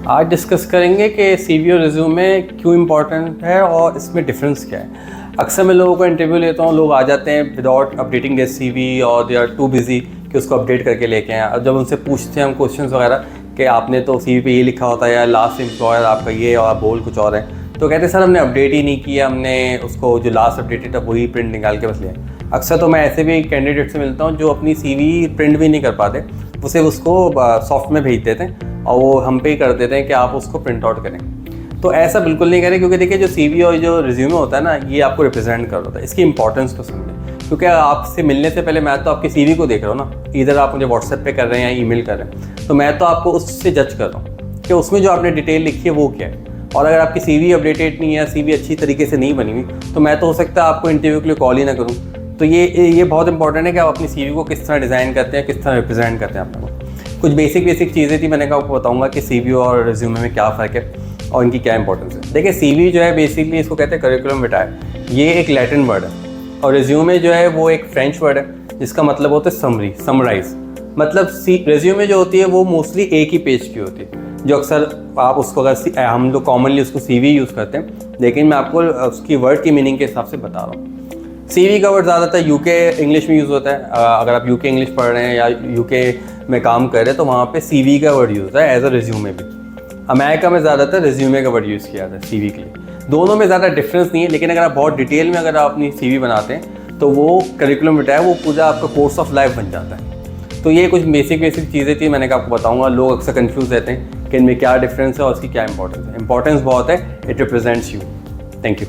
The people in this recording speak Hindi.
आज डिस्कस करेंगे कि सीवी और रिज्यूमे क्यों इम्पॉर्टेंट है और इसमें डिफरेंस क्या है। अक्सर मैं लोगों को इंटरव्यू लेता हूँ, लोग आ जाते हैं विदाउट अपडेटिंग देयर सीवी और दे आर टू बिजी कि उसको अपडेट करके लेके आएँ। अब जब उनसे पूछते हैं हम क्वेश्चंस वगैरह कि आपने तो सीवी पे ये लिखा होता है या लास्ट एम्प्लॉयर आपका ये और आप बोल कुछ और है, तो कहते हैं सर हमने अपडेट ही नहीं किया, हमने उसको जो लास्ट अपडेटेड था वही प्रिंट निकाल के बस लिया। अक्सर तो मैं ऐसे भी कैंडिडेट से मिलता हूँ जो अपनी सीवी प्रिंट भी नहीं कर पाते, वो सिर्फ उसको सॉफ्ट में भेज देते हैं और वो हम पे ही कर देते हैं कि आप उसको प्रिंट आउट करें। तो ऐसा बिल्कुल नहीं करें, क्योंकि देखिए जो सीवी और जो रिज्यूमे होता है ना, ये आपको रिप्रेजेंट कर रहा होता है। इसकी इंपॉर्टेंस को समझें, क्योंकि आपसे मिलने से पहले मैं तो आपकी सीवी को देख रहा हूँ ना, इधर आप मुझे व्हाट्सएप पे कर रहे हैं या ईमेल कर रहे हैं, तो मैं तो आपको उससे जज कर रहा हूँ कि उसमें जो आपने डिटेल लिखी है वो क्या है। और अगर आपकी सीवी अपडेटेड नहीं है, सीवी अच्छी तरीके से नहीं बनी हुई, तो मैं तो हो सकता है आपको इंटरव्यू के लिए कॉल ही ना करूँ। तो ये बहुत इंपॉर्टेंट है कि आप अपनी सीवी को किस तरह डिज़ाइन करते हैं, किस तरह रिप्रेजेंट करते हैं आपको। कुछ बेसिक चीज़ें थी, मैंने आपको बताऊंगा कि सीवी और रिज्यूमे में क्या फ़र्क है और इनकी क्या इंपॉर्टेंस है। देखिए सीवी जो है बेसिकली इसको कहते हैं करिकुलम विटाए, ये एक लैटिन वर्ड है, और रिज्यूमे जो है वो एक फ्रेंच वर्ड है जिसका मतलब होता है समरी, समराइज। मतलब रिज्यूमे जो होती है वो मोस्टली एक ही पेज की होती है, जो अक्सर आप उसको अगर हम लोग कॉमनली उसको सीवी यूज़ करते हैं, लेकिन मैं आपको उसकी वर्ड की मीनिंग के हिसाब से बता रहा हूँ। सीवी का वर्ड ज़्यादातर यूके इंग्लिश में यूज़ होता है। अगर आप यूके इंग्लिश पढ़ रहे हैं या यूके में काम कर रहे हैं तो वहाँ पे सीवी का वर्ड यूज़ होता है, एज अ रिज्यूमे भी। अमेरिका में ज़्यादातर रिज्यूमे का वर्ड यूज़ किया जाता है सीवी के लिए। दोनों में ज़्यादा डिफरेंस नहीं है, लेकिन अगर आप बहुत डिटेल में अगर आप अपनी सीवी बनाते हैं तो वो करिकुलम विटाए वो पूरा आपका कोर्स ऑफ लाइफ बन जाता है। तो ये कुछ बेसिक चीज़ें थी, मैंने आपको बताऊँगा। लोग अक्सर कन्फ्यूज़ रहते हैं कि इनमें क्या डिफरेंस है और उसकी क्या इंपॉर्टेंस है। इंपॉर्टेंस बहुत है, it represents you. Thank you.